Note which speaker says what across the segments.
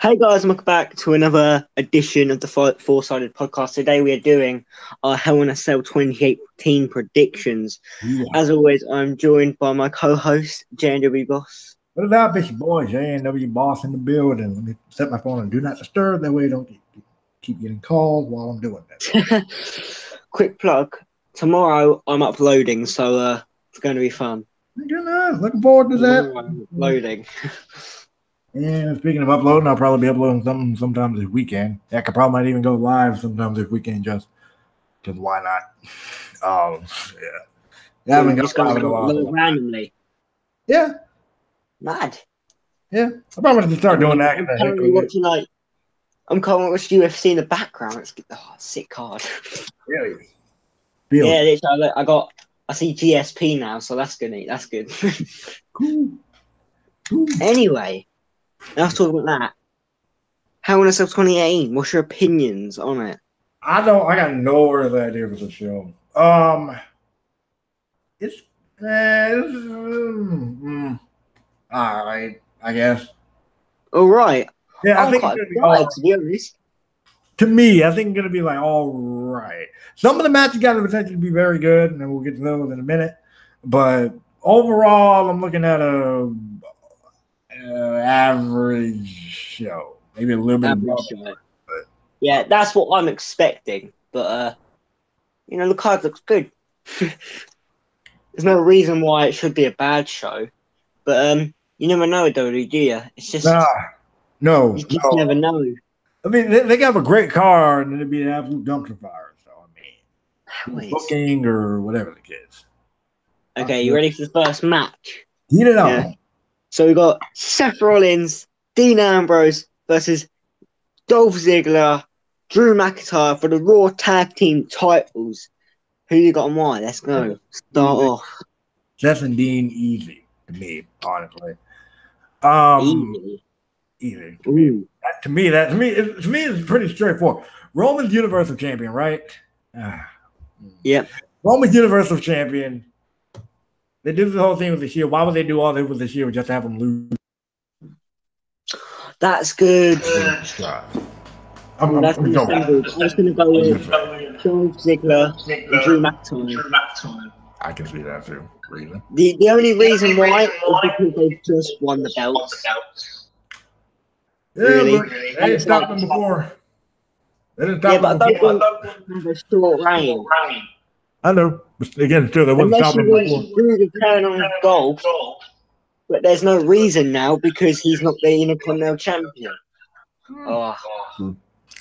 Speaker 1: Hey guys, welcome back to another edition of the Four-Sided Podcast. Today we are doing our Hell in a Cell 2018 predictions.
Speaker 2: Yeah.
Speaker 1: As always, I'm joined by my co-host, JNW Boss.
Speaker 2: What is up, it's your boy JNW Boss in the building. Let me set my phone on Do Not Disturb. That way I don't keep getting called while I'm doing that.
Speaker 1: Quick plug. Tomorrow I'm uploading, so it's going to be fun.
Speaker 2: Good night. Looking forward to that.
Speaker 1: I'm uploading.
Speaker 2: And speaking of uploading, I'll probably be uploading something sometime this weekend. Heck, I probably might even go live sometime this weekend just because why not? Yeah. I haven't
Speaker 1: Just
Speaker 2: got
Speaker 1: going to upload randomly.
Speaker 2: Yeah.
Speaker 1: Mad.
Speaker 2: Yeah. I'm probably going to start doing that.
Speaker 1: I'm currently watching UFC in the background. Let's get the sick card.
Speaker 2: Really?
Speaker 1: Yeah, literally, I see GSP now, so that's good. That's good.
Speaker 2: Cool.
Speaker 1: Anyway, let's talk about that. Hell in a Cell 2018. What's your opinions on it?
Speaker 2: I got no other idea for the show. It's all right, I guess.
Speaker 1: All right.
Speaker 2: Yeah,
Speaker 1: I'm quite excited, to be honest.
Speaker 2: To me, I think it's gonna be like all right. Some of the matches got the potential to be very good, and then we'll get to those in a minute. But overall, I'm looking at a average show, maybe a little bit above.
Speaker 1: But yeah, that's what I'm expecting. But the card looks good. There's no reason why it should be a bad show. But you never know, though, do you? It's just
Speaker 2: no,
Speaker 1: you just never know.
Speaker 2: I mean, they have a great card, and it'd be an absolute dumpster fire. So I mean, booking or whatever the case.
Speaker 1: Okay, you ready for the first match?
Speaker 2: Heat it up.
Speaker 1: Yeah. So we got Seth Rollins, Dean Ambrose versus Dolph Ziggler, Drew McIntyre for the Raw Tag Team titles. Who you got and why? Let's go. Start off.
Speaker 2: Seth and Dean, easy to me, honestly. Easy. To me, it's pretty straightforward. Roman's Universal Champion, right?
Speaker 1: Yep.
Speaker 2: Roman's Universal Champion. They did the whole thing with the Shield. Why would they do all this with the Shield just to have them lose?
Speaker 1: That's good.
Speaker 2: I'm
Speaker 1: just going to go with Dolph Ziggler and Drew McIntyre.
Speaker 2: I can see that too. Reason.
Speaker 1: The only reason why is because they just won the belts.
Speaker 2: Yeah, really? They didn't stop them before. They didn't stop them before.
Speaker 1: Have a short reign.
Speaker 2: I know. But again, still, they wouldn't stop them before.
Speaker 1: Unless turn on Dolph, but there's no reason now because he's not the Intercontinental Champion.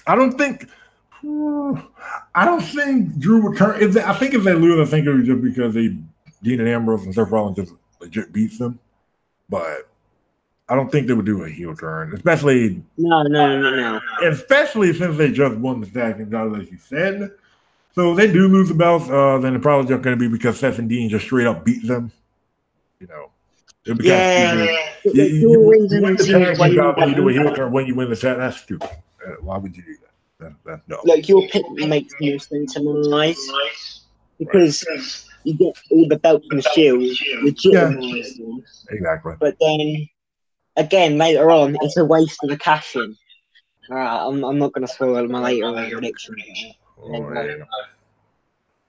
Speaker 2: I don't think Drew would turn. I think if they lose, I think it was just because Dean and Ambrose and Seth Rollins just legit beats them. But I don't think they would do a heel turn, especially
Speaker 1: no.
Speaker 2: Especially since they just won the tag team title, as you said. So if they do lose the belts, then it's probably just going to be because Seth and Dean just straight up beat them. You know. You win the tag team title when you do a heel turn when you win the tag. That's stupid. Why would you do that? That's dumb.
Speaker 1: Like your pick makes no sense in my eyes because you get all the belts and the shield, legitimize them.
Speaker 2: Exactly.
Speaker 1: But then again, later on, it's a waste of the cash in. I'm not going to spoil my later prediction.
Speaker 2: I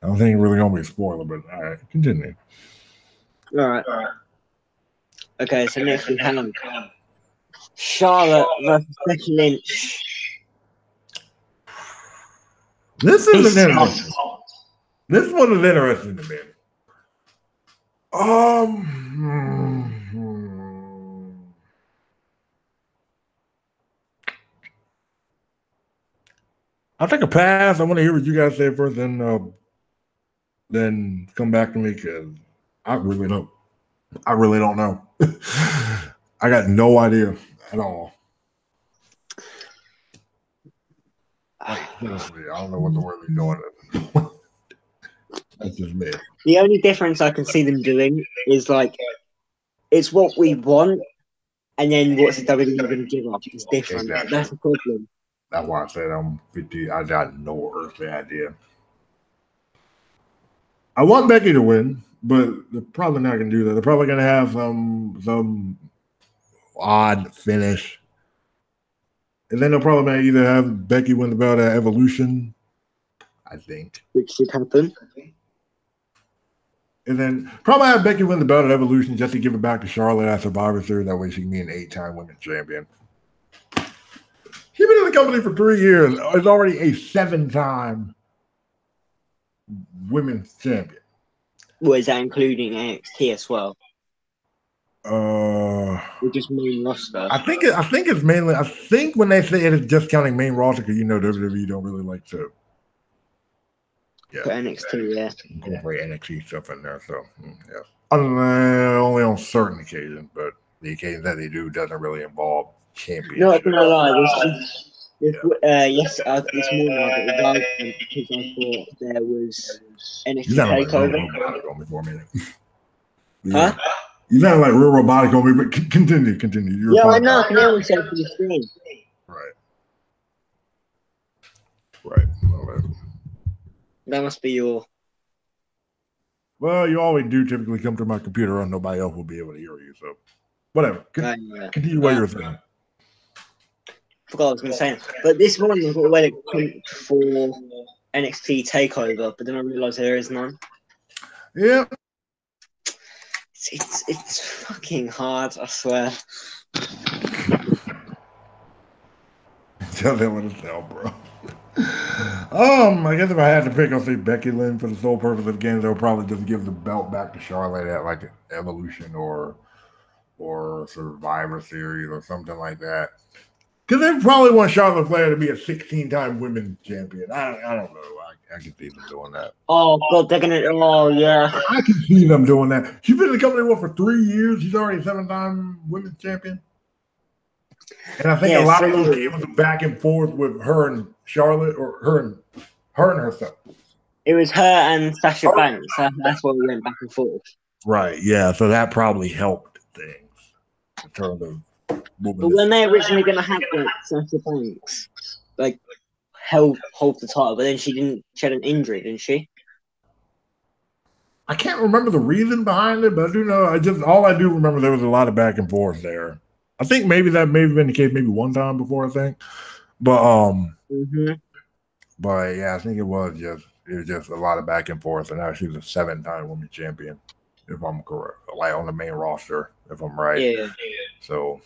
Speaker 2: don't think it's really going to be a spoiler, but all right, continue.
Speaker 1: All right. Okay, so next we have Charlotte versus Becky Lynch.
Speaker 2: This one is interesting to me. I'll take a pass. I want to hear what you guys say first, then come back to me because I really don't know. I got no idea at all. Seriously, I don't know what the word is going. That's just me.
Speaker 1: The only difference I can see them doing is like it's what we want, and then what's the WWE going to give up? It's different. Exactly. That's the problem.
Speaker 2: That's why I said I'm 50. I got no earthly idea. I want Becky to win, but they're probably not going to do that. They're probably going to have some odd finish. And then they'll probably either have Becky win the belt at Evolution, I think.
Speaker 1: Which should happen.
Speaker 2: And then probably have Becky win the belt at Evolution just to give it back to Charlotte at Survivor Series. That way she can be an 8-time women's champion. She's been in the company for 3 years. Is already a 7-time women's champion.
Speaker 1: Well, is that including NXT as well? Or just main roster?
Speaker 2: I think it's mainly. I think when they say it is just counting main roster, because WWE don't really like to.
Speaker 1: Yeah. For NXT, yeah.
Speaker 2: Incorporate NXT stuff in there, so yeah. Only on certain occasions, but the occasions that they do doesn't really involve champions.
Speaker 1: No, I'm gonna lie. This morning I got involved because I thought there was NXT Takeover.
Speaker 2: Huh? You sound like real robotic on me, but continue.
Speaker 1: Yeah, I know. I can hear myself in the screen.
Speaker 2: Right.
Speaker 1: That must be your.
Speaker 2: Well, you always do typically come to my computer and nobody else will be able to hear you. So, whatever. Continue what you're saying.
Speaker 1: Forgot what I was going to say. But this morning I got away for NXT Takeover, but then I realised there is none.
Speaker 2: Yeah.
Speaker 1: It's fucking hard, I swear.
Speaker 2: Tell them what to tell, bro. I guess if I had to pick, I'll say Becky Lynch for the sole purpose of the game. They'll probably just give the belt back to Charlotte at like Evolution or Survivor Series or something like that. Because they probably want Charlotte Flair to be a 16-time women's champion. I don't know. I can see them doing that.
Speaker 1: Oh, God, they're going to... Oh, yeah.
Speaker 2: I can see them doing that. She's been in the company for 3 years. She's already a 7-time women's champion. And I think a lot of those games were back and forth with her and Charlotte, or her and herself.
Speaker 1: It was her and Sasha Banks. That's why we went back and forth.
Speaker 2: Right, yeah. So that probably helped things in terms of...
Speaker 1: But when they originally going to have Sasha Banks, like, hold the title, but then she had an injury, didn't she?
Speaker 2: I can't remember the reason behind it, but I do know. All I do remember, there was a lot of back and forth there. I think maybe that may have been the case maybe one time before, I think. But but yeah, I think it was just a lot of back and forth, and now she's a 7-time women's champion, if I'm correct, like on the main roster, if I'm right.
Speaker 1: Yeah.
Speaker 2: So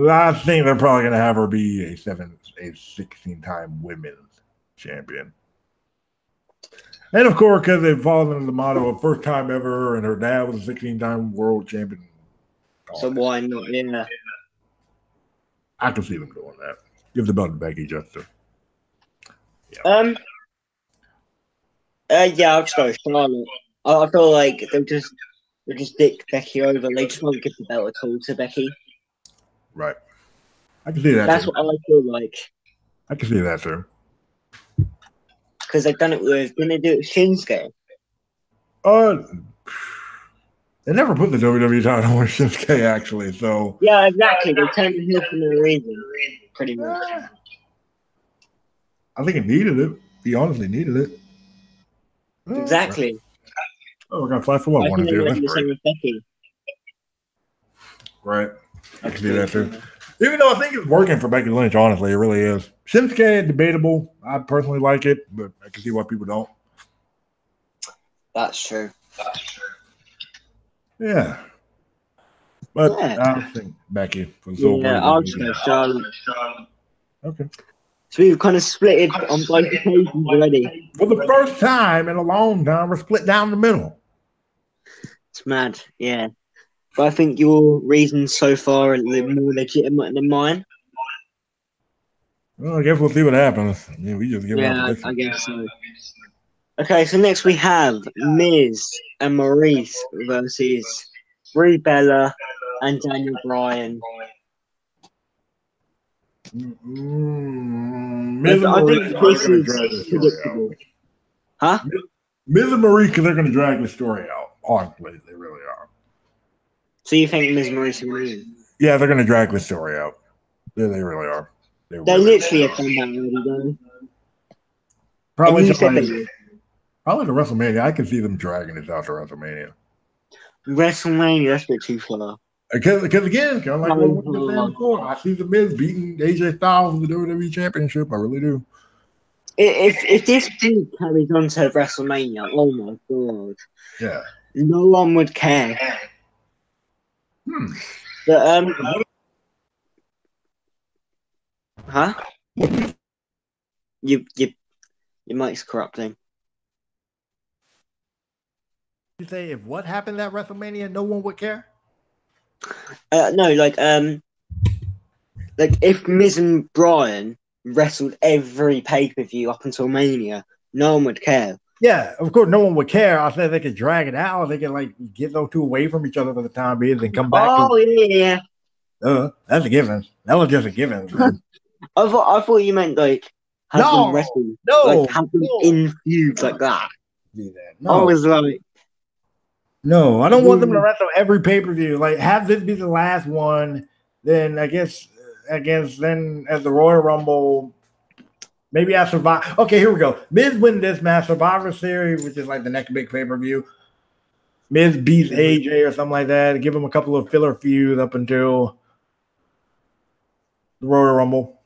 Speaker 2: I think they're probably gonna have her be a 16-time women's champion. And of course, because they've fallen into the motto of first time ever, and her dad was a 16-time world champion.
Speaker 1: So why not? Yeah.
Speaker 2: I can see them doing that. Give the belt to Becky just to.
Speaker 1: Yeah. I'll just go Charlotte. I feel like they'll just dick Becky over. They just won't give the belt at all to Becky.
Speaker 2: Right. I can see that.
Speaker 1: That's what I feel like.
Speaker 2: I can see that, sir.
Speaker 1: Because they've done it with. Didn't they do it with Shinsuke?
Speaker 2: They never put the WWE title on Shinsuke, actually. So
Speaker 1: yeah, exactly. They turned him heel for no reason, pretty much.
Speaker 2: I think it needed it. He honestly needed it.
Speaker 1: Exactly.
Speaker 2: Oh, we got 5 for 1. One
Speaker 1: That's great. Becky.
Speaker 2: Right. I can see that too. Even though I think it's working for Becky Lynch, honestly, it really is. Shinsuke, debatable. I personally like it, but I can see why people don't.
Speaker 1: That's true.
Speaker 2: Yeah. But I think Becky for the sole
Speaker 1: purpose. I'll just go Charlotte.
Speaker 2: Okay.
Speaker 1: So we've kind of split it on both occasions already.
Speaker 2: For the first time in a long time, we're split down the middle.
Speaker 1: It's mad, yeah. But I think your reasons so far are more legitimate than mine.
Speaker 2: Well, I guess we'll see what happens. I mean, we just give out
Speaker 1: I guess so. Okay, so next we have Miz and Maurice versus Brie Bella and Daniel Bryan.
Speaker 2: Miz and Maurice are going to drag this story out.
Speaker 1: Huh?
Speaker 2: Miz and Maurice, because they're going to drag the story out. Honestly, they really are.
Speaker 1: So you think Miz and Maurice are winning?
Speaker 2: Yeah, they're going to drag the story out. Yeah, they really are.
Speaker 1: They literally have done that already, though.
Speaker 2: Probably to WrestleMania. I can see them dragging this out to WrestleMania.
Speaker 1: WrestleMania, that's a bit too far.
Speaker 2: Because again, kind of like what we were saying before, I see the Miz beating AJ Styles in the WWE Championship. I really do.
Speaker 1: If this feud carries on to WrestleMania, oh my god,
Speaker 2: Yeah,
Speaker 1: no one would care. But huh? Your mic's corrupting.
Speaker 2: You say if what happened at WrestleMania, no one would care?
Speaker 1: No, like if Miz and Bryan wrestled every pay-per-view up until Mania, no one would care.
Speaker 2: Yeah, of course, no one would care. I said they could drag it out. They could like get those two away from each other for the time being and come back.
Speaker 1: Oh yeah.
Speaker 2: That's a given. That was just a given.
Speaker 1: I thought you meant like have them wrestle, like have them in feuds like that.
Speaker 2: No.
Speaker 1: I was like,
Speaker 2: no, I don't want them to wrestle every pay-per-view. Like, have this be the last one. Then I guess then at the Royal Rumble, maybe I survive. Okay, here we go. Miz win this match, Survivor Series, which is like the next big pay-per-view. Miz beats AJ or something like that. Give him a couple of filler feuds up until the Royal Rumble.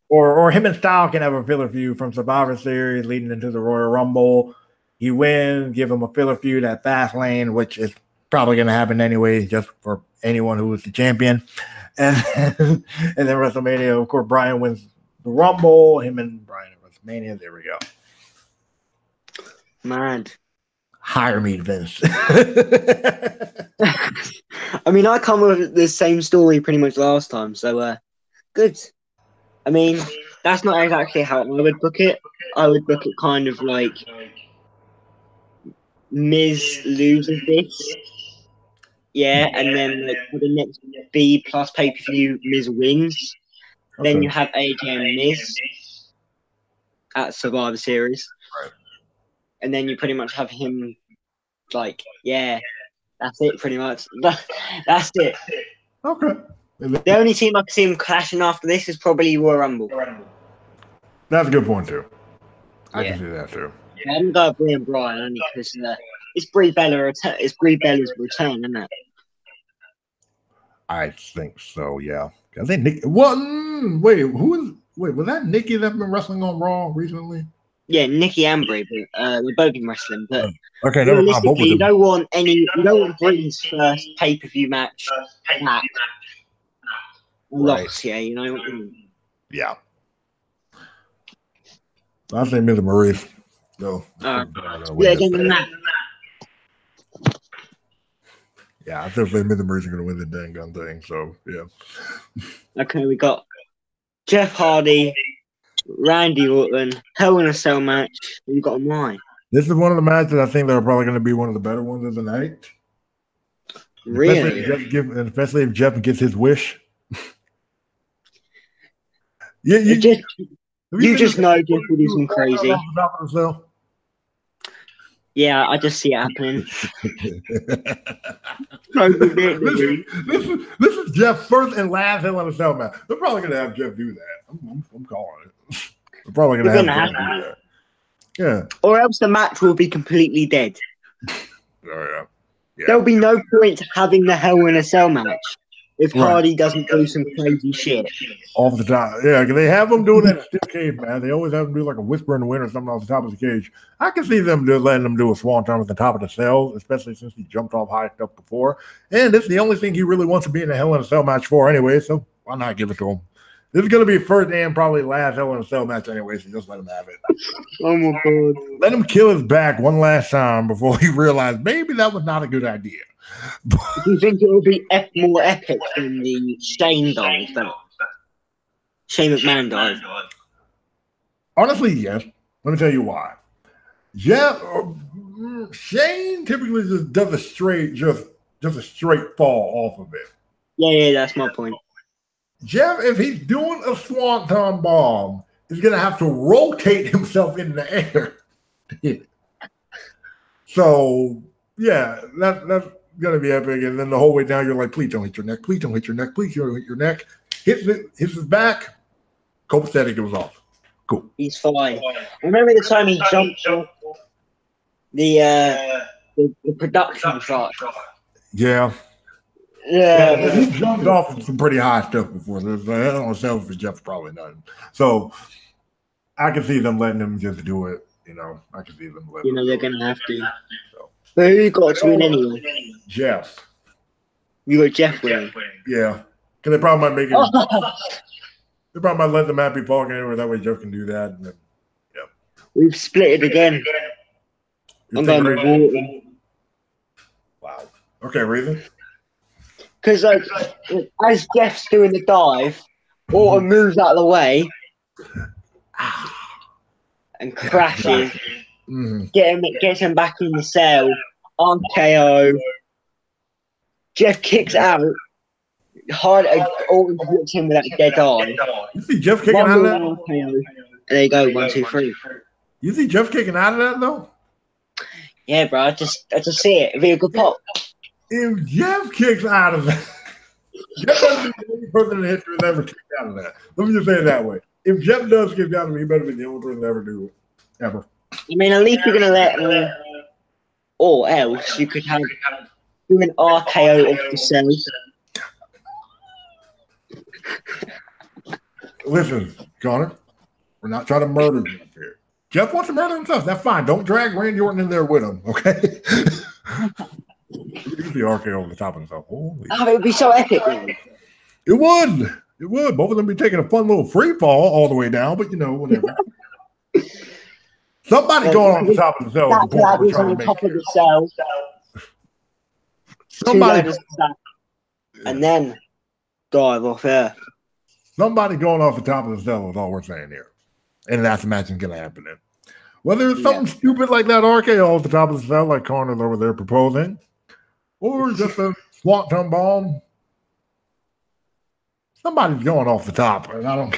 Speaker 2: Or him and Styles can have a filler feud from Survivor Series leading into the Royal Rumble. He wins, give him a filler feud at Fastlane, which is probably going to happen anyway, just for anyone who is the champion. And then WrestleMania, of course, Bryan wins the Rumble. Him and Bryan at WrestleMania. There we go.
Speaker 1: Mad.
Speaker 2: Hire me, Vince.
Speaker 1: I mean, I come with the same story pretty much last time, so good. I mean, that's not exactly how I would book it. I would book it kind of like Miz loses this, and then like for the next B plus pay-per-view, Miz wins. Okay. Then you have AJ and Miz at Survivor Series,
Speaker 2: right.
Speaker 1: And then you pretty much have him like, that's it, pretty much. That's it.
Speaker 2: Okay.
Speaker 1: The only team I can see him clashing after this is probably Royal Rumble.
Speaker 2: That's a good point too. I can see that too.
Speaker 1: I haven't got Brie and Bryan only because it's Brie Bella's return, isn't it?
Speaker 2: I think so. Yeah. I think Nikki. What? Was that Nikki that's been wrestling on Raw recently?
Speaker 1: Yeah, Nikki and Brie, but they've both been wrestling. But
Speaker 2: okay,
Speaker 1: realistically, you don't want Brie's first pay-per-view match back. Lost, you know what I mean?
Speaker 2: Yeah. I think Miz and Maurice. No.
Speaker 1: Again, that.
Speaker 2: Yeah, I think Miz and Maurice are going to win the dang gun thing. So, yeah.
Speaker 1: Okay, we got Jeff Hardy, Randy Orton, Hell in a Cell match. You got why?
Speaker 2: This is one of the matches I think that are probably going to be one of the better ones of the night.
Speaker 1: Really?
Speaker 2: Especially if Jeff gets his wish. You
Speaker 1: just know Jeff will do some crazy. Yeah, I just see it happening.
Speaker 2: This is Jeff's first and last Hell in a Cell match. They're probably going to have Jeff do that. I'm calling it. They're probably going to have Jeff do that. Yeah.
Speaker 1: Or else the match will be completely dead.
Speaker 2: Oh, yeah.
Speaker 1: There'll be no point having the Hell in a Cell match if Hardy doesn't do some crazy shit.
Speaker 2: Off the top. Yeah, they have them doing that steel cage, man. They always have them do like a whisper in the wind or something off the top of the cage. I can see them letting them do a swanton at the top of the cell, especially since he jumped off high stuff before. And it's the only thing he really wants to be in a Hell in a Cell match for anyway, so why not give it to him? This is going to be first and probably last Hell in a Cell match anyway, so just let him have it.
Speaker 1: Oh, my God.
Speaker 2: Let him kill his back one last time before he realized maybe that was not a good idea.
Speaker 1: Do you think it will be more epic than the Shane dive? Shane McMahon dive?
Speaker 2: Honestly, yes. Let me tell you why. Shane typically just does a straight fall off of it.
Speaker 1: Yeah, that's my point.
Speaker 2: Jeff, if he's doing a swanton bomb, is going to have to rotate himself in the air. So, yeah, that's going to be epic. And then the whole way down, you're like, please don't hit your neck. Please don't hit your neck. Please don't hit your neck. Hits his back. Copacetic goes off. Cool.
Speaker 1: He's fine. I remember the time he jumped off the production shot.
Speaker 2: Yeah.
Speaker 1: Yeah.
Speaker 2: He jumped off some pretty high stuff before. So I don't know, selfish Jeff's probably nothing. So I can see them letting him just do it. You know, I can see them letting
Speaker 1: You know,
Speaker 2: him
Speaker 1: they're
Speaker 2: do it.
Speaker 1: going to have to.
Speaker 2: So.
Speaker 1: But who you got to win anyway?
Speaker 2: Jeff.
Speaker 1: You got Jeff winning.
Speaker 2: Yeah. Because they probably might make it. They probably might let the map be falling anywhere. That way Jeff can do that. And then, yeah.
Speaker 1: We've split it again. I'm going with Orton.
Speaker 2: Wow. Okay, reason?
Speaker 1: Because as Jeff's doing the dive, Orton moves out of the way and crashes. Gets him back in the cell. RKO. Jeff kicks out. Orton hits him with that dead eye.
Speaker 2: You see Jeff kicking out of that?
Speaker 1: RKO. And there you go, 1, 2, 3.
Speaker 2: You see Jeff kicking out of that though?
Speaker 1: Yeah, bro. I just see it. It'd be a good pop.
Speaker 2: If Jeff kicks out of that, Jeff doesn't be the only person in history that ever kicked out of that. Let me just say it that way. If Jeff does kick out of it, he better be the only person to ever do it. Ever.
Speaker 1: I mean, at least you're going to let or else you could have do an RKO of yourself.
Speaker 2: Listen, Connor, we're not trying to murder you up here. Jeff wants to murder himself. That's fine. Don't drag Randy Orton in there with him, okay? You can do the RKO over the top of himself. Holy
Speaker 1: it would be so epic. Man.
Speaker 2: It would. It would. Both of them be taking a fun little free fall all the way down, but you know, whatever. Somebody going on the top of the cell.
Speaker 1: That is on the top of the cell.
Speaker 2: Somebody,
Speaker 1: and then dive off air.
Speaker 2: Somebody going off the top of the cell is all we're saying here. And that's the match is going to happen in. Whether it's something stupid like that RKO off the top of the cell, like Connor's over there proposing, or just a swanton bomb, somebody's going off the top. And I don't.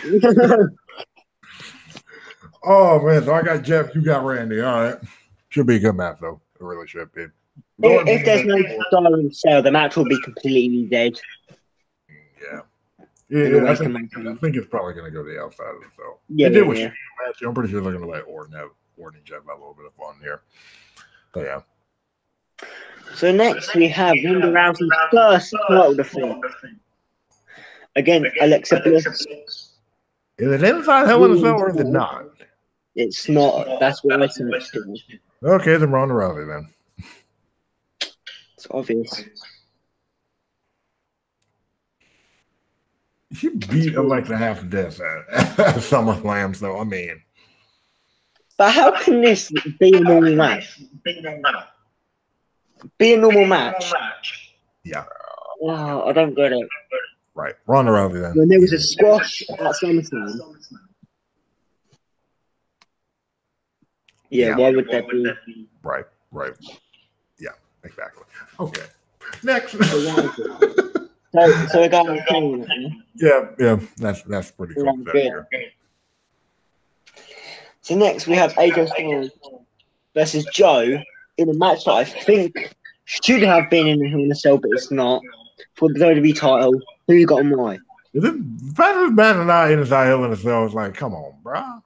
Speaker 2: Oh, man. So I got Jeff, you got Randy. All right. Should be a good match, though. It really should be.
Speaker 1: If there's no dollar in sale, the match will be completely dead.
Speaker 2: Yeah, I think it's probably going to go to the outside of the cell. Yeah, it did with match. I'm pretty sure they're going to let Orton and Jeff have a little bit of fun here. But yeah.
Speaker 1: So next we have Ronda Rousey's first title defense against Alexa Bliss.
Speaker 2: Is it inside Hell in a Cell or is it not?
Speaker 1: It's not. That's what I think it's doing.
Speaker 2: Okay, then Ronda Rousey then.
Speaker 1: It's obvious.
Speaker 2: She beat Alexa half to death at SummerSlam, so I mean.
Speaker 1: But how can this be a normal match? Be a normal match?
Speaker 2: Yeah.
Speaker 1: Wow, I don't get it.
Speaker 2: Right. Ronda Rousey then.
Speaker 1: When there was a squash at SummerSlam. Yeah, why would that be?
Speaker 2: Right. Yeah, exactly. Okay. Next.
Speaker 1: So we're going to King.
Speaker 2: Yeah, that's pretty cool.
Speaker 1: So next we have AJ Styles versus Joe in a match that I think should have been in the Hell in a Cell, but it's not. For the WWE title, who you got and why?
Speaker 2: Is it better than not inside Hell in a Cell? It's like, come on, bro.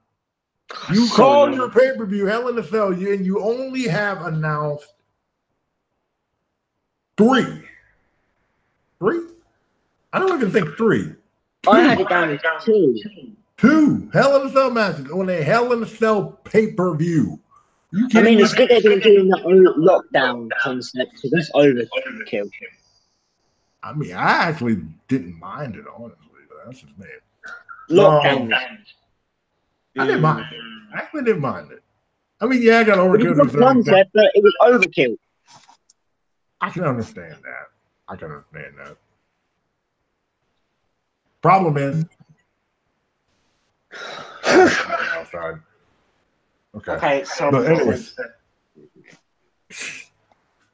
Speaker 2: You called your pay-per-view Hell in a Cell, and you only have announced 3. 3? I don't even think 3.
Speaker 1: 2. I had it down as 2.
Speaker 2: 2 Hell in a Cell matches on a Hell in a Cell pay-per-view.
Speaker 1: I mean, it's good they're going to do the lockdown concept, because that's overkill.
Speaker 2: I mean, I actually didn't mind it, honestly. But that's just me.
Speaker 1: Lockdown.
Speaker 2: I didn't mind it. I actually didn't mind it. I mean, yeah, I got overkill.
Speaker 1: It was a concept, but it was overkill.
Speaker 2: I can understand that. Problem is, outside. Okay.
Speaker 1: So
Speaker 2: but anyways,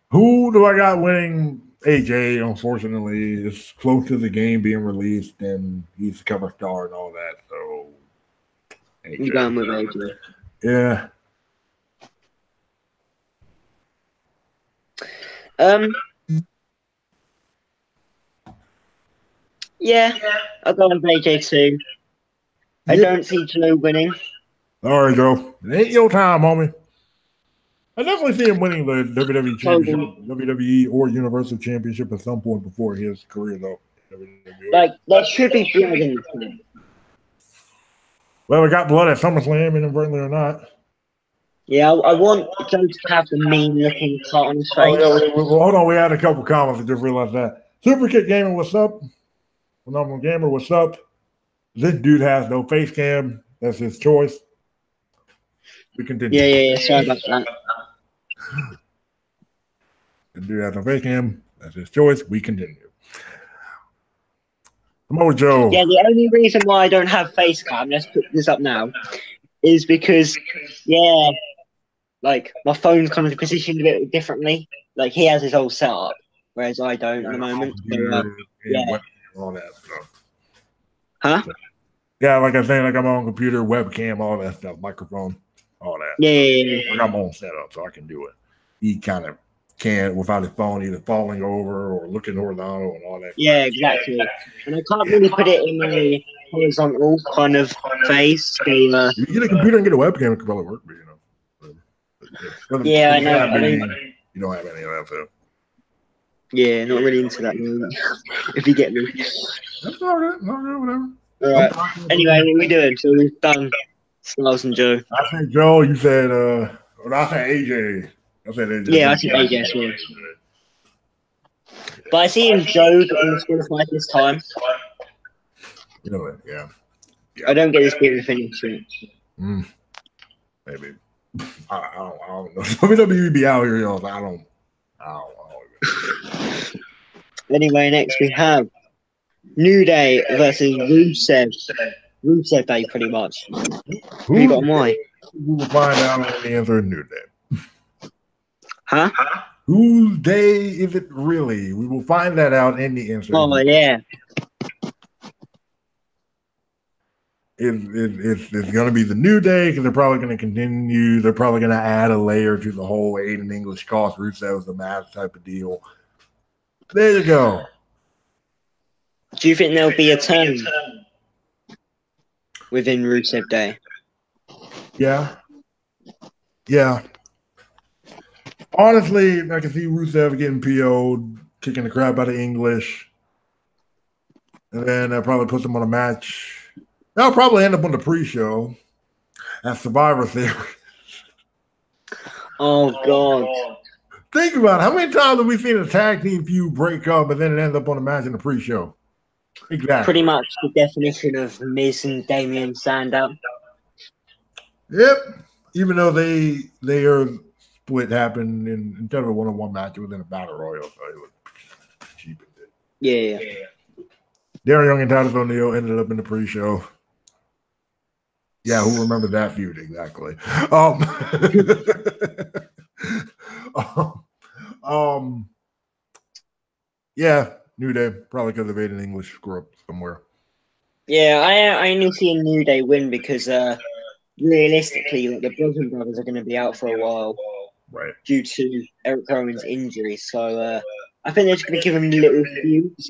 Speaker 2: who do I got winning? AJ, unfortunately, is close to the game being released, and he's the cover star and all that. So,
Speaker 1: AJ. You going with AJ?
Speaker 2: Yeah.
Speaker 1: Yeah, I'll go with AJ too. I don't see Joe winning.
Speaker 2: All right, Joe. It ain't your time, homie. I definitely see him winning the WWE Championship, WWE or Universal Championship at some point before his career, though. WWE.
Speaker 1: Like, there should be blood in the film.
Speaker 2: Well, we got blood at SummerSlam, inadvertently or not.
Speaker 1: Yeah, I want Joe to have the mean-looking cut on his face.
Speaker 2: Oh, yeah, hold on. We had a couple comments. I just realized that. Super Kick Gamer, what's up? Phenomenal Gamer, what's up? This dude has no face cam. That's his choice. We continue.
Speaker 1: Yeah. Sorry about that.
Speaker 2: The dude has no face cam. That's his choice. We continue. Come on, Joe.
Speaker 1: Yeah, the only reason why I don't have face cam, let's put this up now, is because, like, my phone's kind of positioned a bit differently. Like, he has his whole setup, whereas I don't at the moment. So,
Speaker 2: all that stuff.
Speaker 1: Huh?
Speaker 2: Yeah, like I say, like I'm on computer, webcam, all that stuff, microphone, all that.
Speaker 1: Yeah.
Speaker 2: I got my own setup, so I can do it. He kind of can't without his phone either falling over or looking horizontal and all that.
Speaker 1: Yeah, exactly. And I can't really put it in a horizontal kind of face. So,
Speaker 2: you get a computer and get a webcam, it could probably work, but
Speaker 1: yeah, I know.
Speaker 2: You don't have any of that, so.
Speaker 1: Yeah, not really into that movie. If you get me.
Speaker 2: That's all right. Whatever.
Speaker 1: All right. Anyway, what are we doing? So we've done Styles and Joe.
Speaker 2: I said Joe. You said I said AJ. I said AJ.
Speaker 1: Yeah, I said AJ as well. But I see him Joe getting disqualified this time.
Speaker 2: You know what? Yeah.
Speaker 1: I don't get this being finished.
Speaker 2: Maybe. I don't know. WWE be out here, y'all. I don't.
Speaker 1: Anyway, next we have New Day versus Rusev. Rusev Day, pretty much. Who you got why?
Speaker 2: We will find out in the answer of New Day.
Speaker 1: Huh?
Speaker 2: Whose day is it really? We will find that out in the answer.
Speaker 1: Oh, yeah.
Speaker 2: It's going to be the New Day because they're probably going to continue. They're probably going to add a layer to the whole Aiden English cost Rusev the match type of deal. There you go.
Speaker 1: Do you think there'll be a turn within Rusev Day?
Speaker 2: Yeah. Honestly, I can see Rusev getting PO'd, kicking the crap out of English. And then they'll probably put them on a match. They'll probably end up on the pre-show at Survivor Series.
Speaker 1: Oh, God.
Speaker 2: Think about it. How many times have we seen a tag team feud break up and then it ends up on a match in the pre-show? Exactly.
Speaker 1: Pretty much the definition of Miz and Damian Sandow.
Speaker 2: Yep. Even though they are split happened instead of a one-on-one match, it was in a battle royal, so it was cheap.
Speaker 1: Yeah.
Speaker 2: Darren Young and Titus O'Neil ended up in the pre-show. Yeah, who remembers that feud exactly? Yeah, New Day probably could have made an English screw up somewhere.
Speaker 1: Yeah, I only see a New Day win because realistically, like, the Broken Brothers are going to be out for a while,
Speaker 2: right? Due
Speaker 1: to Eric Rowan's injury. So I think they're just going to give him little feuds.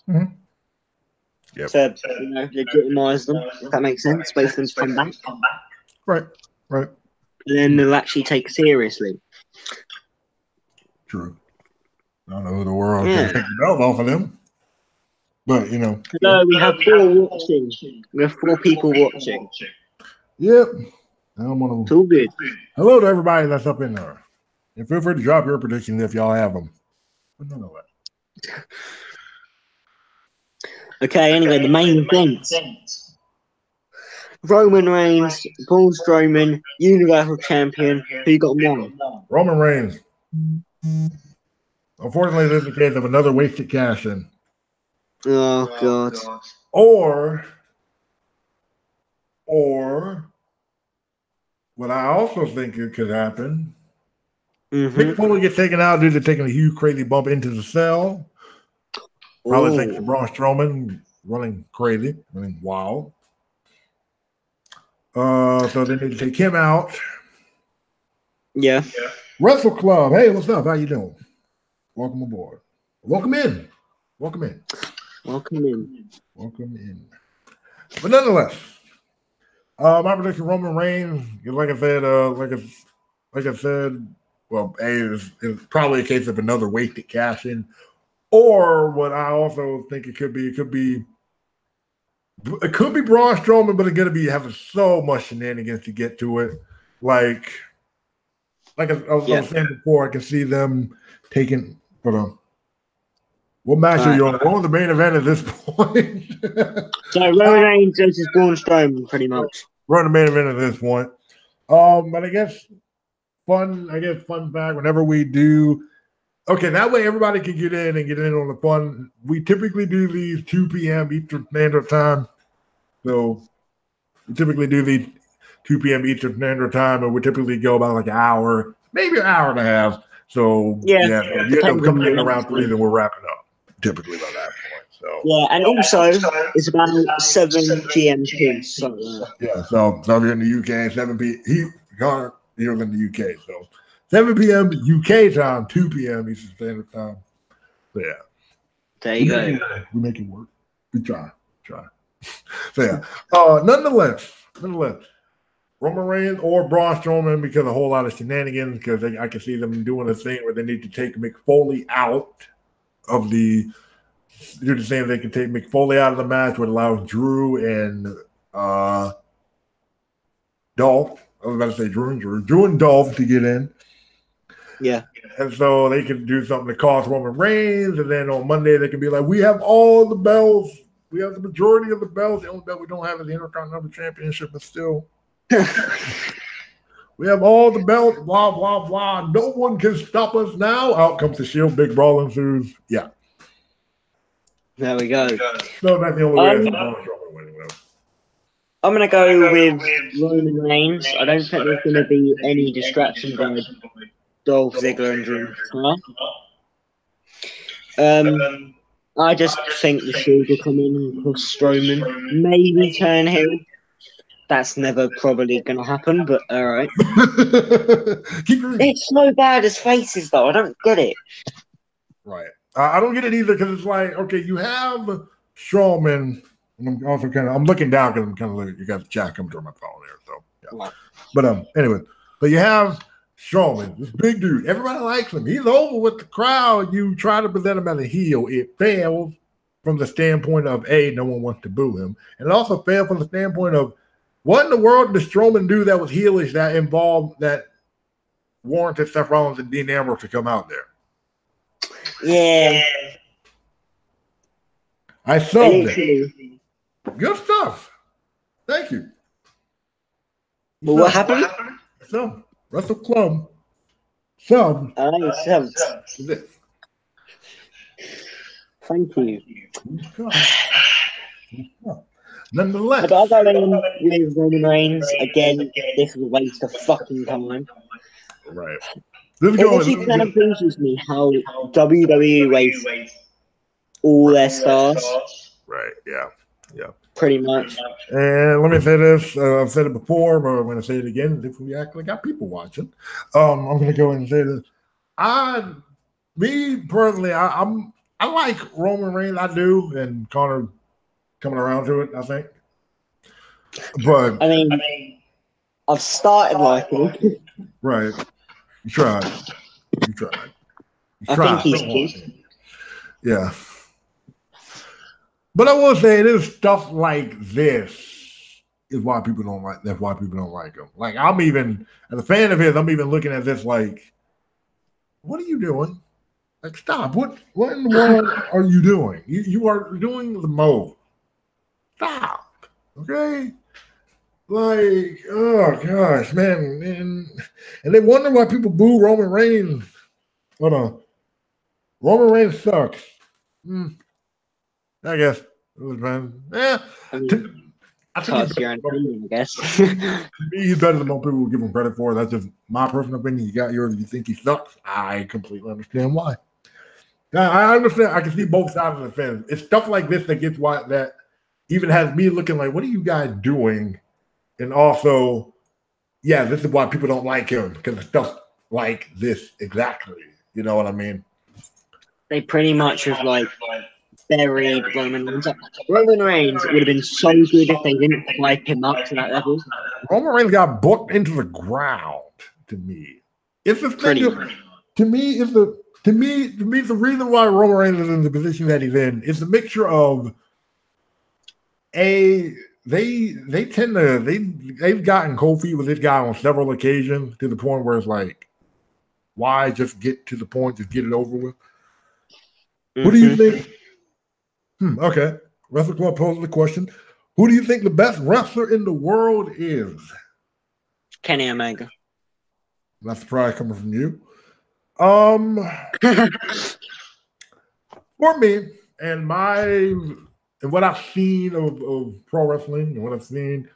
Speaker 2: Mm-hmm.
Speaker 1: Yep. To legitimize them, if that makes sense. Wait for them to come back.
Speaker 2: Right.
Speaker 1: And then they'll actually take it seriously.
Speaker 2: True. I don't know who the world can take the belt off of them. But,
Speaker 1: Hello, we have 4 watching. We have 4 people watching.
Speaker 2: Yep. It's
Speaker 1: all good.
Speaker 2: Hello to everybody that's up in there. And feel free to drop your predictions if y'all have them. But none of that.
Speaker 1: Okay, anyway, the main event. Roman Reigns, Braun Strowman, Universal Champion. Who you got won?
Speaker 2: Roman Reigns. Unfortunately, this is the case of another wasted cash in.
Speaker 1: Oh, God.
Speaker 2: Or what I also think it could happen, Mick Foley gets taken out due to taking a huge crazy bump into the cell. Probably thanks to Braun Strowman running crazy, running wild. So they need to take him out.
Speaker 1: Yeah.
Speaker 2: Wrestle Club. Hey, what's up? How you doing? Welcome aboard. Welcome in. But nonetheless, my prediction: Roman Reigns. Like I said, well, is probably a case of another wasted cash in, or what I also think it could be Braun Strowman, but it's gonna be having so much shenanigans to get to it. Like I was saying before, I can see them taking. Hold on. What match are you on? What was the main event at this point?
Speaker 1: So Roman Reigns versus Braun Strowman, pretty much.
Speaker 2: We're on the main event at this point. But I guess fun fact, whenever we do, okay, that way everybody can get in on the fun. We typically do these 2 p.m. Eastern Standard Time. So we typically do these 2 p.m. Eastern Standard Time, and we typically go about like an hour, maybe an hour and a half. So you end up coming in around 3, then we're wrapping up. Typically by that point. So
Speaker 1: and also it's about 7 p.m. too. So
Speaker 2: so if you're in the UK, 7 p.m. You're in the UK, so 7 p.m. UK time, 2 p.m. Eastern Standard Time. So
Speaker 1: there you go.
Speaker 2: We make it work. We try. So nonetheless, Roman Reigns or Braun Strowman, because a whole lot of shenanigans, because I can see them doing a thing where they need to take Mick Foley out of the. You're just saying they can take Mick Foley out of the match, would allow Drew and Dolph. I was about to say Drew and Dolph to get in.
Speaker 1: Yeah.
Speaker 2: And so they can do something to cost Roman Reigns, and then on Monday they can be like, we have all the belts. We have the majority of the belts. The only belt we don't have is the Intercontinental Championship, but still. We have all the belts, blah, blah, blah. No one can stop us now. Out comes the Shield, big brawl ensues. Yeah.
Speaker 1: There we go.
Speaker 2: So that's the only way I'm winning.
Speaker 1: I'm going to go with Roman Reigns. I don't think there's going to be any distraction by Dolph Ziggler and Drew McIntyre. I just think the Shield will come in and cross Strowman. Maybe turn heel. That's never probably going to happen, but all right. It's so bad as faces, though. I don't get it.
Speaker 2: Right. I don't get it either, because it's like, okay, you have Strowman. And I'm also I'm looking down because I'm kind of looking. You got the chat coming through my phone there, so yeah.
Speaker 1: Right.
Speaker 2: But anyway, but you have Strowman, this big dude. Everybody likes him. He's over with the crowd. You try to present him as a heel. It fails from the standpoint of no one wants to boo him, and it also failed from the standpoint of what in the world did Strowman do that was heelish that warranted Seth Rollins and Dean Ambrose to come out there.
Speaker 1: Yeah.
Speaker 2: I saw that. Good stuff. Thank you.
Speaker 1: Well, what happened?
Speaker 2: So, Russell Club. Sub.
Speaker 1: Subbed. Thank you.
Speaker 2: Nonetheless.
Speaker 1: But I'll go in with Roman Reigns. Again, this is a waste of fucking time.
Speaker 2: Right.
Speaker 1: It actually kind of confuses me how WWE wastes all their stars.
Speaker 2: Right, yeah.
Speaker 1: Pretty much.
Speaker 2: And let me say this. I've said it before, but I'm going to say it again if we actually got people watching. I'm going to go ahead and say this. Me personally, I like Roman Reigns. I do. And Connor coming around to it, I think. But
Speaker 1: I mean, I've started liking it.
Speaker 2: Right. You tried.
Speaker 1: I think he's cute.
Speaker 2: Yeah. But I will say it is stuff like this is why people don't like. That's why people don't like him. Like I'm even as a fan of his, I'm even looking at this like, what are you doing? Like stop. What in the world are you doing? You are doing the most. Stop. Okay. Like, oh gosh, man. And they wonder why people boo Roman Reigns. Hold on. Roman Reigns sucks. I guess. Yeah.
Speaker 1: I think your opinion, I guess.
Speaker 2: To me, he's better than most people will give him credit for. That's just my personal opinion. You got yours. You think he sucks. I completely understand why. I understand. I can see both sides of the fence. It's stuff like this that gets why that even has me looking like, what are you guys doing? And also, yeah, this is why people don't like him, because of stuff like this exactly. You know what I mean?
Speaker 1: They pretty much have like buried Roman Reigns. Roman Reigns would have been so good if they didn't hype him up to that level.
Speaker 2: Roman Reigns got booked into the ground to me. It's the
Speaker 1: Pretty
Speaker 2: thing
Speaker 1: much.
Speaker 2: to me. To me, the reason why Roman Reigns is in the position that he's in is a mixture of they tend to they've gotten cold feet with this guy on several occasions to the point where it's like, why just get to the point, just get it over with? Who do you think? Okay, Wrestle Club poses the question: who do you think the best wrestler in the world is?
Speaker 1: Kenny Omega.
Speaker 2: That's probably coming from you. For me and what I've seen of pro wrestling and what I've seen,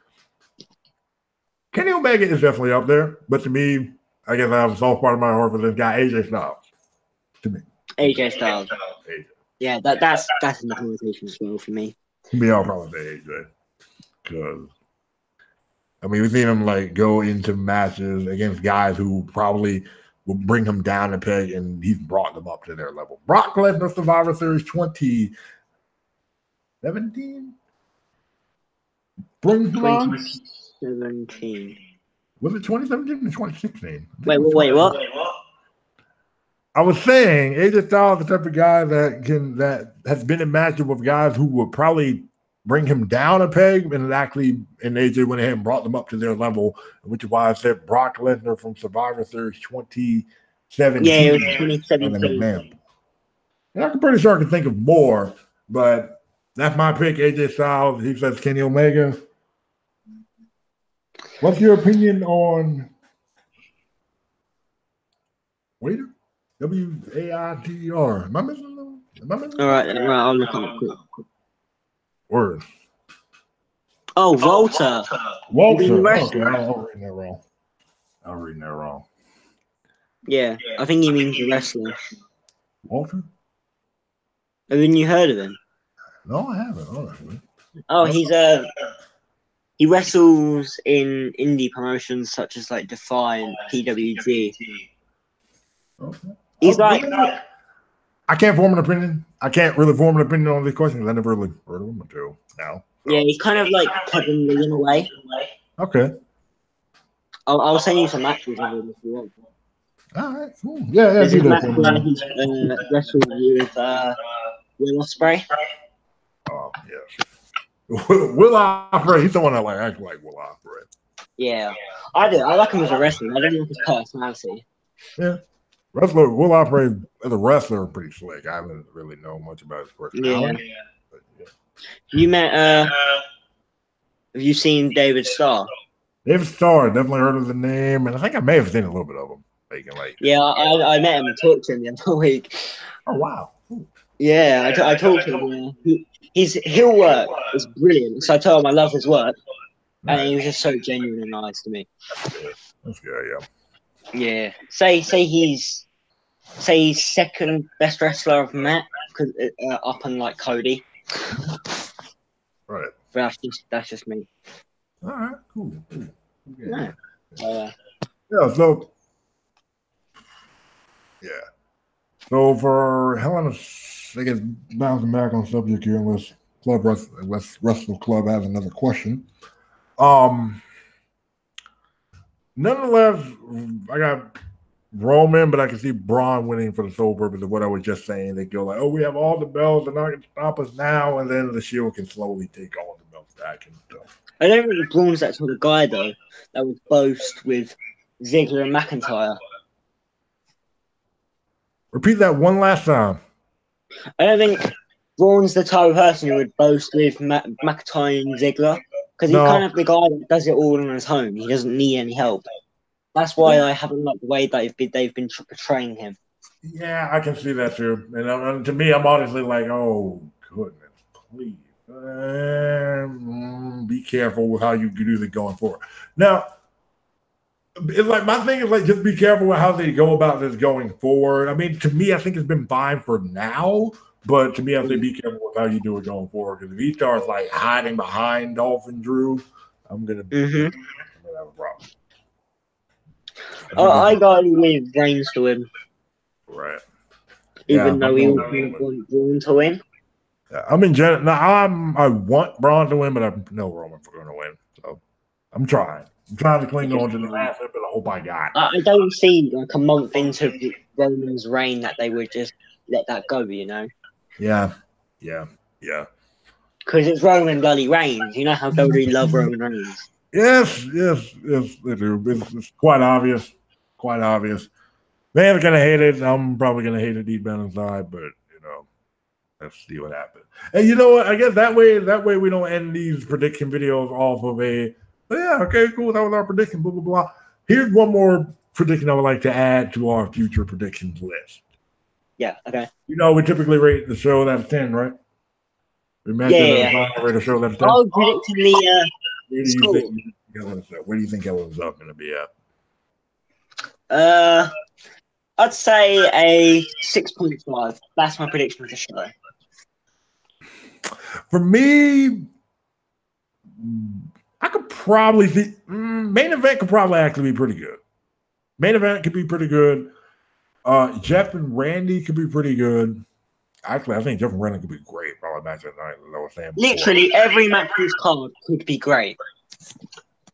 Speaker 2: Kenny Omega is definitely up there. But to me, I guess I have a soft part of my heart for this guy, AJ Styles. To me,
Speaker 1: AJ Styles.
Speaker 2: AJ.
Speaker 1: Yeah, that's in the conversation as well for me.
Speaker 2: To me, I'll probably say AJ because I mean we've seen him like go into matches against guys who probably will bring him down a peg, and he's brought them up to their level. Brock Lesnar, Survivor Series 2017. Brings him on.
Speaker 1: 2017.
Speaker 2: Was it 2017 or 2016?
Speaker 1: Wait, what?
Speaker 2: I was saying AJ Styles is the type of guy that has been in matches with guys who would probably bring him down a peg, and AJ went ahead and brought them up to their level, which is why I said Brock Lesnar from Survivor Series 2017.
Speaker 1: Yeah, it was 2017.
Speaker 2: And I'm pretty sure I can think of more, but that's my pick, AJ Styles. He says Kenny Omega. What's your opinion on Waiter? WAITR. Am I missing them?
Speaker 1: All right, I'll look up quick.
Speaker 2: Word.
Speaker 1: Oh, Walter.
Speaker 2: Okay, I'm reading that wrong.
Speaker 1: Yeah, I think he means the wrestler.
Speaker 2: Walter?
Speaker 1: Haven't you heard of him?
Speaker 2: No, I haven't, honestly.
Speaker 1: Oh, he wrestles in indie promotions such as like Defiant, PWG.
Speaker 2: Okay.
Speaker 1: He's like,
Speaker 2: I can't form an opinion. I can't really form an opinion on these questions. I never really heard of them until now.
Speaker 1: Yeah, he's kind of like Kevin Lee in a way.
Speaker 2: Okay.
Speaker 1: I'll send you some matches of him if you want.
Speaker 2: All right, cool. Yeah.
Speaker 1: There's a match where he's wrestled with Will Ospreay.
Speaker 2: Oh, yes. Will Ospreay, he's the one that acts like Will Ospreay.
Speaker 1: Yeah, I do. I like him as a wrestler. I don't like his personality.
Speaker 2: Yeah. Will Ospreay as a wrestler pretty slick. I haven't really known much about his personality.
Speaker 1: Yeah. But, yeah. You met have you seen David Starr?
Speaker 2: David Starr, definitely heard of the name, and I think I may have seen a little bit of him.
Speaker 1: Yeah, I met him and talked to him the other week.
Speaker 2: Oh wow. Ooh.
Speaker 1: Yeah, I talked to him. His heel work is brilliant. So I told him I love his work. Right. And he was just so genuine and nice to me.
Speaker 2: That's good, yeah.
Speaker 1: Yeah. Say he's second best wrestler I've met, up on like Cody.
Speaker 2: Right.
Speaker 1: But that's just me.
Speaker 2: All right, cool. Okay.
Speaker 1: Yeah.
Speaker 2: So for Helen, I guess bouncing back on subject here, unless Wrestle Club has another question. Nonetheless, I got Roman, but I can see Braun winning for the sole purpose of what I was just saying. They go like, "Oh, we have all the belts, and not going to stop us now," and then the Shield can slowly take all the belts back and stuff.
Speaker 1: I don't think Braun's that sort of guy though that would boast with Ziggler and McIntyre.
Speaker 2: Repeat that one last time.
Speaker 1: I don't think Braun's the type of person who would boast with McIntyre and Ziggler because he's kind of the guy that does it all on his own. He doesn't need any help. That's why I haven't liked the way that they've been portraying him.
Speaker 2: Yeah, I can see that too. And to me, I'm honestly like, oh, goodness, please. Be careful with how you do it going forward. Now, it's like my thing is like just be careful with how they go about this going forward. I mean, to me, I think it's been fine for now, but to me, I say be careful with how you do it going forward. Because if he starts like hiding behind Dolphin Drew, I'm gonna have a problem.
Speaker 1: I got with Reigns to win.
Speaker 2: Right.
Speaker 1: Even though we all want Braun to win.
Speaker 2: I mean, I want Braun to win, but I know Roman's going to win. So I'm trying. I'm trying to cling on to the last bit I hope I got.
Speaker 1: I don't see like a month into Roman's reign that they would just let that go, you know?
Speaker 2: Yeah.
Speaker 1: Because it's Roman bloody Reigns. You know how WWE love Roman Reigns.
Speaker 2: Yes, they do. It's quite obvious. Quite obvious. They're gonna hate it. I'm probably gonna hate it deep down inside, but you know, let's see what happens. And you know what? I guess that way we don't end these prediction videos off of a okay, cool. That was our prediction, blah blah blah. Here's one more prediction I would like to add to our future predictions list.
Speaker 1: Yeah, okay.
Speaker 2: You know, we typically rate the show out of 10, right? We rate the show out of 10.
Speaker 1: Oh, predicting the
Speaker 2: where do you think Ellen's up going to be at?
Speaker 1: I'd say a 6.5. That's my prediction for the show.
Speaker 2: For me, I could probably see main event could probably actually be pretty good. Main event could be pretty good. Jeff and Randy could be pretty good. Actually, I think Jeff and Randy could be great. Probably match at night.
Speaker 1: Literally every match on this card could be great,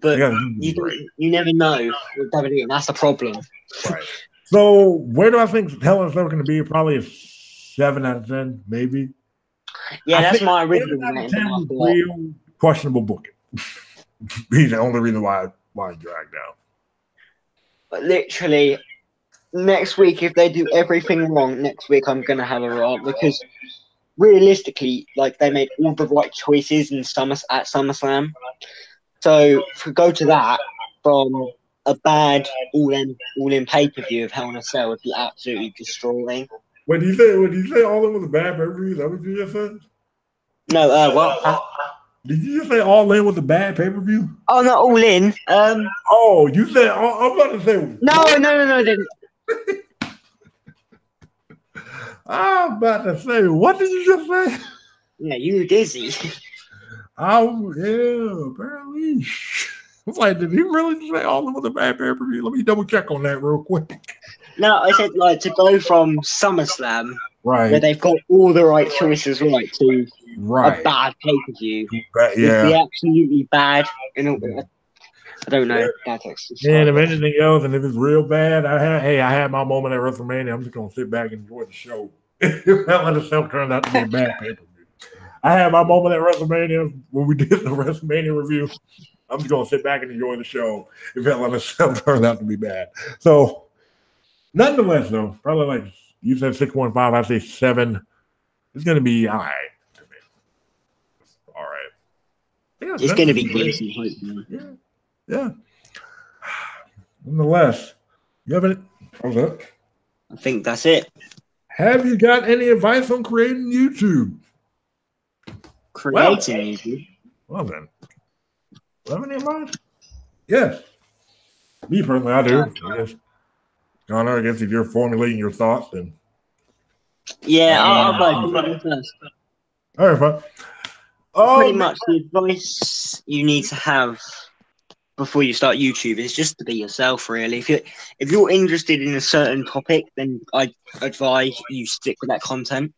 Speaker 1: but you never know with WWE, and that's the problem.
Speaker 2: Right. So where do I think Hell in a Cell going to be? Probably a 7 out of 10, maybe.
Speaker 1: Yeah, that's my original rating.
Speaker 2: Real questionable booking. He's the only reason why I dragged down.
Speaker 1: But literally, next week, if they do everything wrong, next week I'm gonna have a rant because realistically, like they made all the right choices in SummerSlam. So to go to that from a bad all-in pay-per-view of Hell in a Cell would be absolutely destroying.
Speaker 2: When you say all in was a bad pay-per-view, is that what you just said?
Speaker 1: No, what?
Speaker 2: Did you just say All In was a bad pay-per-view?
Speaker 1: Oh, not All In.
Speaker 2: Oh, you said I'm about to say
Speaker 1: No, didn't.
Speaker 2: I'm about to say, what did you just say?
Speaker 1: Yeah, you were dizzy.
Speaker 2: Oh, yeah, apparently. I was like, did he really say all of the bad pay-per-view? Let me double check on that real quick.
Speaker 1: No, I said like to go from SummerSlam,
Speaker 2: right,
Speaker 1: where they've got all the right choices right, to a bad pay-per-view.
Speaker 2: Yeah.
Speaker 1: Be absolutely bad. I don't know.
Speaker 2: And if anything else, and if it's real bad, I had my moment at WrestleMania. I'm just gonna sit back and enjoy the show. If Hell in a Cell turned out to be a bad pay-per-view. I had my moment at WrestleMania when we did the WrestleMania review. I'm just gonna sit back and enjoy the show if Hell in a Cell turned out to be bad. So, nonetheless, though, probably like you said 6.5, I say 7. It's gonna be all right. All right.
Speaker 1: Yeah, it's gonna be decent.
Speaker 2: Yeah. Nonetheless, you have any? How's that?
Speaker 1: I think that's it.
Speaker 2: Have you got any advice on creating YouTube?
Speaker 1: YouTube?
Speaker 2: Well then. Have any advice? Yes. Me personally, I do. Connor, I guess if you're formulating your thoughts, then.
Speaker 1: Yeah, I'll go first.
Speaker 2: All right, fine.
Speaker 1: Pretty much the advice you need to have before you start YouTube is just to be yourself, really. If you're interested in a certain topic, then I advise you stick with that content.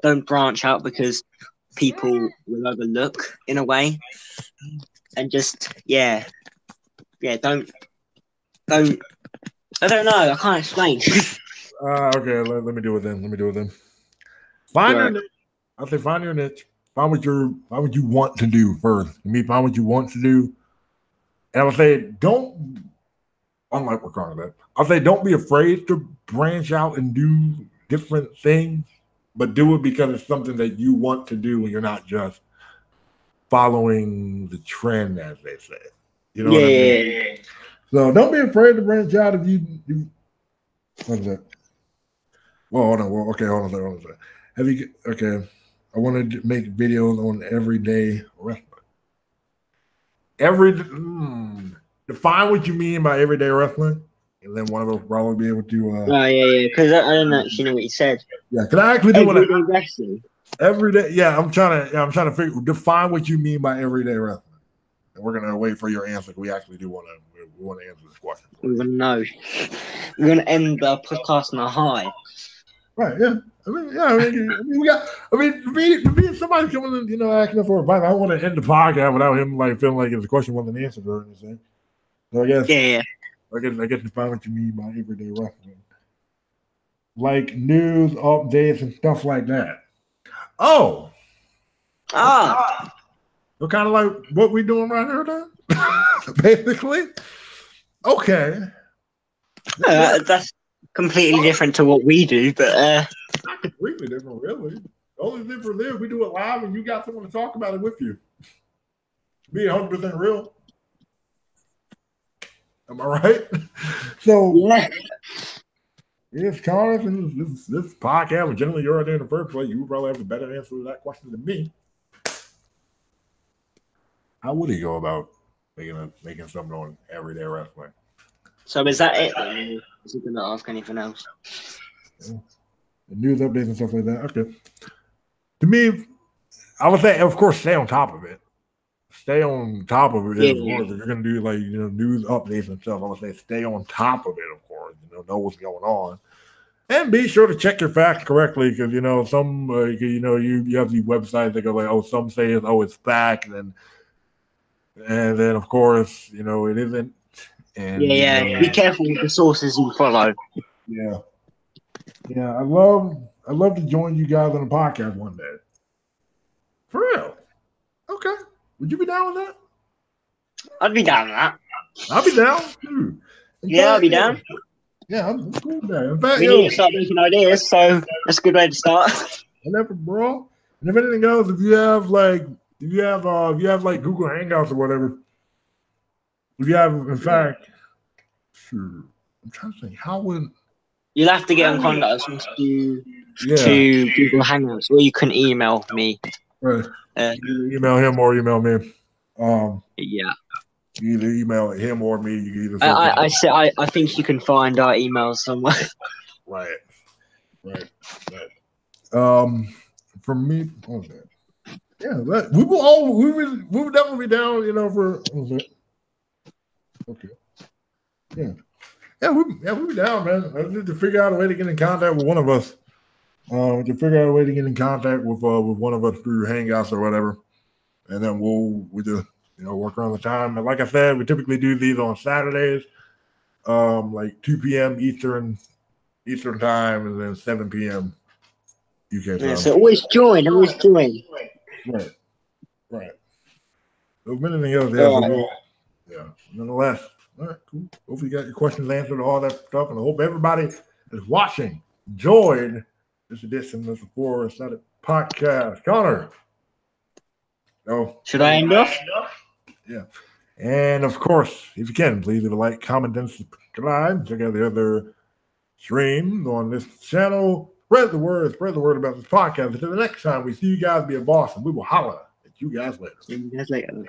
Speaker 1: Don't branch out because people will overlook in a way. And just don't I don't know, I can't explain.
Speaker 2: Okay, let me do it then. Find your niche. I'll say find your niche. Find what you want to do first. Find what you want to do. And I would say unlike what Connor said, I'll say don't be afraid to branch out and do different things, but do it because it's something that you want to do and you're not just following the trend, as they say. You know what I mean? So don't be afraid to branch out if you what's that? Well, hold on. Well, okay, hold on a second. I want to make videos on everyday wrestling. Define what you mean by everyday wrestling, and then one of us will probably be able to.
Speaker 1: Because I don't actually know what you said.
Speaker 2: Yeah, can I actually do
Speaker 1: everyday wrestling?
Speaker 2: Every day, yeah. I'm trying to define what you mean by everyday wrestling, and we're gonna wait for your answer. We actually do want to answer this question.
Speaker 1: We want to know. We're gonna end the podcast on a high.
Speaker 2: Right? Yeah. To be somebody coming in, asking us for advice. I don't want to end the podcast without him feeling like his question wasn't answered or anything. So I guess,
Speaker 1: Yeah.
Speaker 2: I guess define what you mean by everyday wrestling, like news, updates, and stuff like that. Oh,
Speaker 1: Ah,
Speaker 2: so kind of like what we doing right here, then, basically. Okay,
Speaker 1: that's completely different to what we do, but
Speaker 2: not completely different, really. The only difference is we do it live, and you got someone to talk about it with you. Be 100% real. Am I right? So
Speaker 1: yeah.
Speaker 2: yes, Connor, this podcast was generally your idea in the first place. You would probably have a better answer to that question than me. How would he go about making something on everyday wrestling?
Speaker 1: So is that it? Then? Is he going to ask anything else?
Speaker 2: Yeah. The news updates and stuff like that. Okay. To me, I would say, of course, stay on top of it. Stay on top of it.
Speaker 1: Yeah.
Speaker 2: Of course, if you're going to do like news updates and stuff, I would say stay on top of it. Of course, know what's going on. And be sure to check your facts correctly, because some you have these websites that go like, oh, some say it's fact, and then of course it isn't. And
Speaker 1: Yeah. Be careful with the sources you follow.
Speaker 2: Yeah, I'd love to join you guys on a podcast one day. For real? Okay. Would you be down with that?
Speaker 1: I'd be down with that.
Speaker 2: I'll be down too.
Speaker 1: Yeah, I'll be down.
Speaker 2: Yeah, I'm cool with that. In fact,
Speaker 1: We need to start making ideas, so that's a good way to start.
Speaker 2: Whatever, bro. And if anything else, if you have like Google Hangouts or whatever, if you have, in fact, sure. I'm trying to think, how would
Speaker 1: you'll have to get in contact with us to Google Hangouts, or you can email me.
Speaker 2: Right. Email him or email me.
Speaker 1: Yeah.
Speaker 2: You either email him or me. You either.
Speaker 1: I think you can find our emails somewhere.
Speaker 2: Right. For me, what was that? Yeah, we will definitely be down. For what was it? Okay. Yeah, we'll be down, man. I need to figure out a way to get in contact with one of us. To figure out a way to get in contact with one of us through Hangouts or whatever, and then we'll just work around the time. And like I said, we typically do these on Saturdays, like 2 p.m. Eastern time, and then 7 p.m. UK time.
Speaker 1: Yeah, so always join.
Speaker 2: Right. So if anything else, yeah. Nonetheless, all right, cool. Hopefully you got your questions answered, all that stuff, and I hope everybody is watching enjoyed this edition of the Four Sided Podcast. Connor.
Speaker 1: Should I end off?
Speaker 2: Yeah. And of course, if you can, please leave a like, comment, and subscribe. Check out the other streams on this channel. Spread the word about this podcast. Until the next time we see you guys, be a boss, and we will holler at you guys later.
Speaker 1: See you guys later.